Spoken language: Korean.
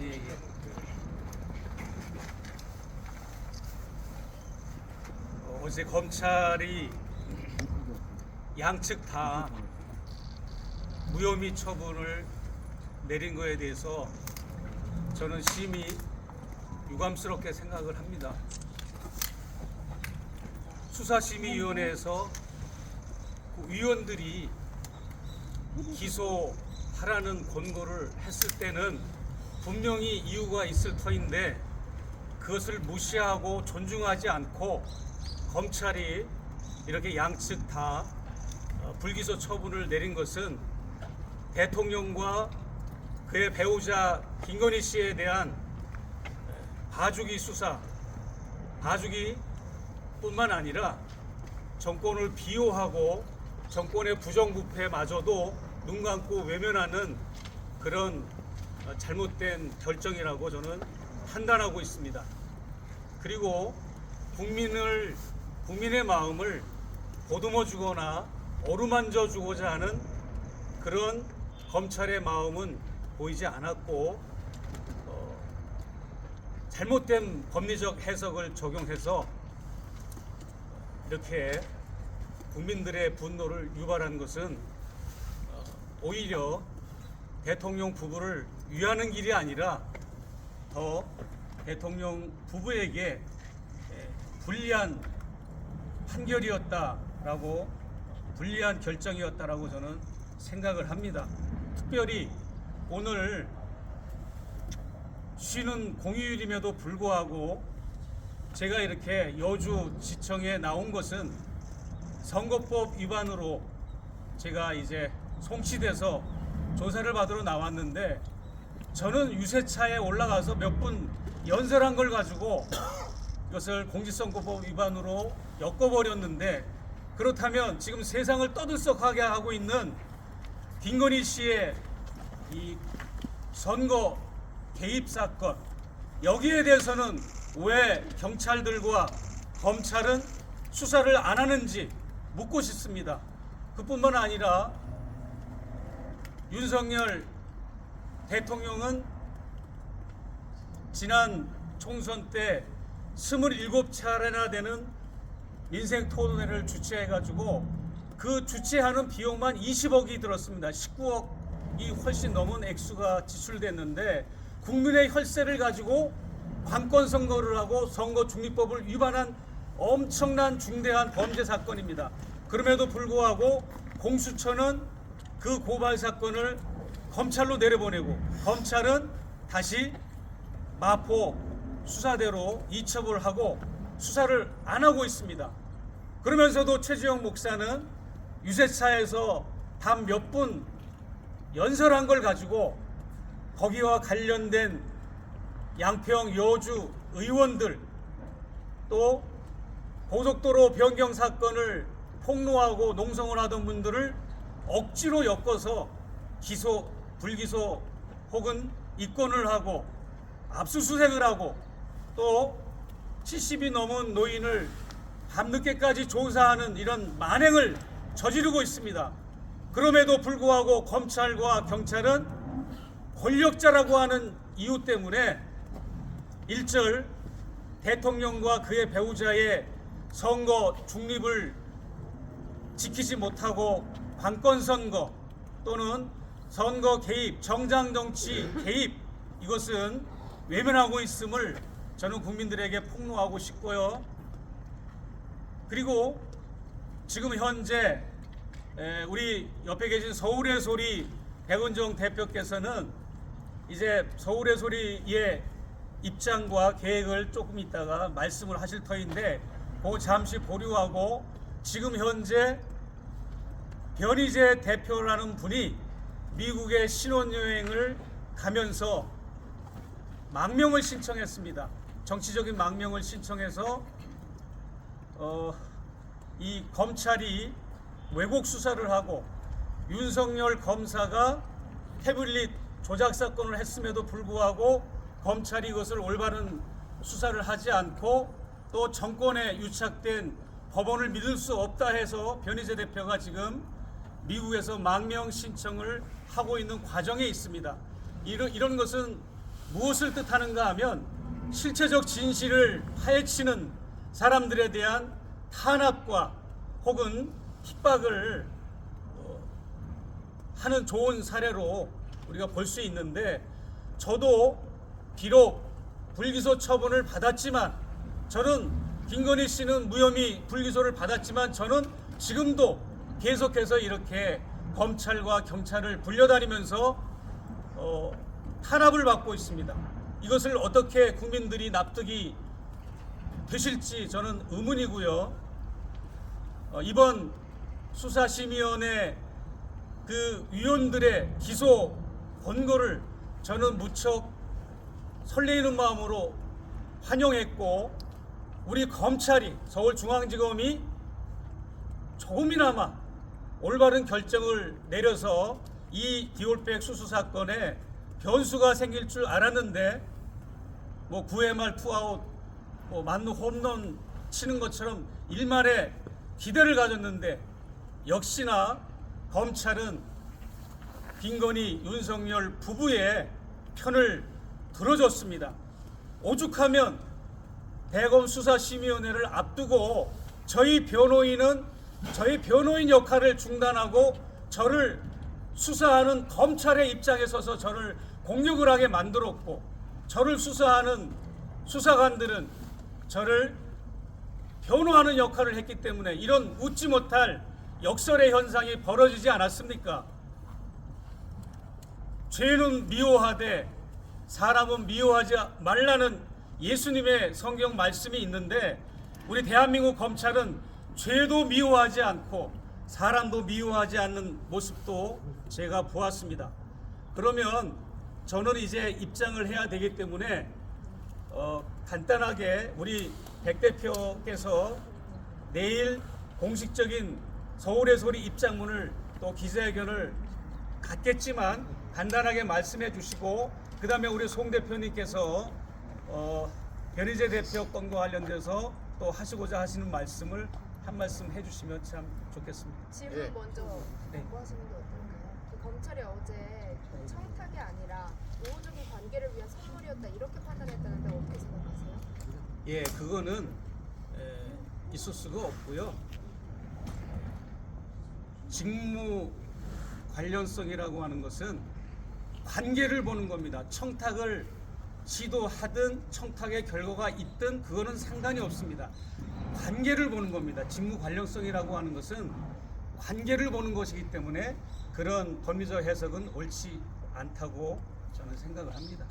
예. 어제 검찰이 양측 다 무혐의 처분을 내린 거에 대해서 저는 심히 유감스럽게 생각을 합니다. 수사심의위원회에서 그 위원들이 기소하라는 권고를 했을 때는 분명히 이유가 있을 터인데 그것을 무시하고 존중하지 않고 검찰이 이렇게 양측 다 불기소 처분을 내린 것은 대통령과 그의 배우자 김건희 씨에 대한 봐주기 수사, 봐주기 뿐만 아니라 정권을 비호하고 정권의 부정부패마저도 눈 감고 외면하는 그런 잘못된 결정이라고 저는 판단하고 있습니다. 그리고 국민의 마음을 보듬어 주거나 어루만져 주고자 하는 그런 검찰의 마음은 보이지 않았고 잘못된 법리적 해석을 적용해서 이렇게 국민들의 분노를 유발한 것은 오히려 대통령 부부를 위하는 길이 아니라 더 대통령 부부에게 불리한 판결이었다라고, 불리한 결정이었다라고 저는 생각을 합니다. 특별히 오늘 쉬는 공휴일임에도 불구하고 제가 이렇게 여주지청에 나온 것은 선거법 위반으로 제가 이제 송치돼서 조사를 받으러 나왔는데, 저는 유세차에 올라가서 몇 분 연설한 걸 가지고 이것을 공직선거법 위반으로 엮어버렸는데, 그렇다면 지금 세상을 떠들썩하게 하고 있는 김건희 씨의 이 선거 개입 사건, 여기에 대해서는 왜 경찰들과 검찰은 수사를 안 하는지 묻고 싶습니다. 그뿐만 아니라 윤석열 대통령은 지난 총선 때 27차례나 되는 민생 토론회를 주최해가지고 그 주최하는 비용만 20억이 들었습니다. 19억이 훨씬 넘은 액수가 지출됐는데 국민의 혈세를 가지고 관권 선거를 하고 선거 중립법을 위반한 엄청난 중대한 범죄 사건입니다. 그럼에도 불구하고 공수처는 그 고발 사건을 검찰로 내려보내고 검찰은 다시 마포 수사대로 이첩을 하고 수사를 안 하고 있습니다. 그러면서도 최재형 목사는 유세차에서 단 몇 분 연설한 걸 가지고 거기와 관련된 양평 여주 의원들, 또 고속도로 변경 사건을 폭로하고 농성을 하던 분들을 억지로 엮어서 기소, 불기소 혹은 입건을 하고 압수수색을 하고 또 70이 넘은 노인을 밤늦게까지 조사하는 이런 만행을 저지르고 있습니다. 그럼에도 불구하고 검찰과 경찰은 권력자라고 하는 이유 때문에 일절 대통령과 그의 배우자의 선거 중립을 지키지 못하고 관권 선거 또는 선거 개입, 정당 정치 개입, 이것은 외면하고 있음을 저는 국민들에게 폭로하고 싶고요. 그리고 지금 현재 우리 옆에 계신 서울의 소리 백은정 대표께서는 이제 서울의 소리의 입장과 계획을 조금 있다가 말씀을 하실 터인데 그거 잠시 보류하고, 지금 현재 변희재 대표라는 분이 미국의 신혼여행을 가면서 망명을 신청했습니다. 정치적인 망명을 신청해서 이 검찰이 왜곡 수사를 하고 윤석열 검사가 태블릿 조작 사건을 했음에도 불구하고 검찰이 이것을 올바른 수사를 하지 않고 또 정권에 유착된 법원을 믿을 수 없다 해서 변희재 대표가 지금 미국에서 망명 신청을 하고 있는 과정에 있습니다. 이런 것은 무엇을 뜻하는가 하면 실체적 진실을 파헤치는 사람들에 대한 탄압과 혹은 핍박을 하는 좋은 사례로 우리가 볼 수 있는데, 저도 비록 불기소 처분을 받았지만, 저는 김건희 씨는 무혐의 불기소를 받았지만 저는 지금도 계속해서 이렇게 검찰과 경찰을 불려다니면서 탄압을 받고 있습니다. 이것을 어떻게 국민들이 납득이 되실지 저는 의문이고요. 이번 수사심의위원회 그 위원들의 기소 권고를 저는 무척 설레이는 마음으로 환영했고, 우리 검찰이, 서울중앙지검이 조금이나마 올바른 결정을 내려서 이 디올백 수수 사건에 변수가 생길 줄 알았는데, 뭐 9회 말 투아웃, 뭐 만루 홈런 치는 것처럼 일말의 기대를 가졌는데, 역시나 검찰은 김건희, 윤석열 부부의 편을 들어줬습니다. 오죽하면 대검 수사심의위원회를 앞두고 저희 변호인 역할을 중단하고 저를 수사하는 검찰의 입장에 서서 저를 공격을 하게 만들었고, 저를 수사하는 수사관들은 저를 변호하는 역할을 했기 때문에 이런 웃지 못할 역설의 현상이 벌어지지 않았습니까? 죄는 미워하되 사람은 미워하지 말라는 예수님의 성경 말씀이 있는데, 우리 대한민국 검찰은 죄도 미워하지 않고 사람도 미워하지 않는 모습도 제가 보았습니다. 그러면 저는 이제 입장을 해야 되기 때문에 간단하게 우리 백 대표께서 내일 공식적인 서울의 소리 입장문을 또 기자회견을 갖겠지만 간단하게 말씀해 주시고, 그 다음에 우리 송 대표님께서 변희재 대표 건과 관련돼서 또 하시고자 하시는 말씀을 한 말씀 해주시면 참 좋겠습니다. 질문 먼저 네. 하시는 게 어떨까요? 그 검찰이 어제 청탁이 아니라 우호적인 관계를 위한 선물이었다 이렇게 판단했다는데 어떻게 생각하세요? 예, 그거는 있을 수가 없고요. 직무 관련성이라고 하는 것은 관계를 보는 겁니다. 청탁을 시도하든 청탁의 결과가 있든 그거는 상관이 없습니다. 관계를 보는 겁니다. 직무 관련성이라고 하는 것은 관계를 보는 것이기 때문에 그런 법리적 해석은 옳지 않다고 저는 생각을 합니다.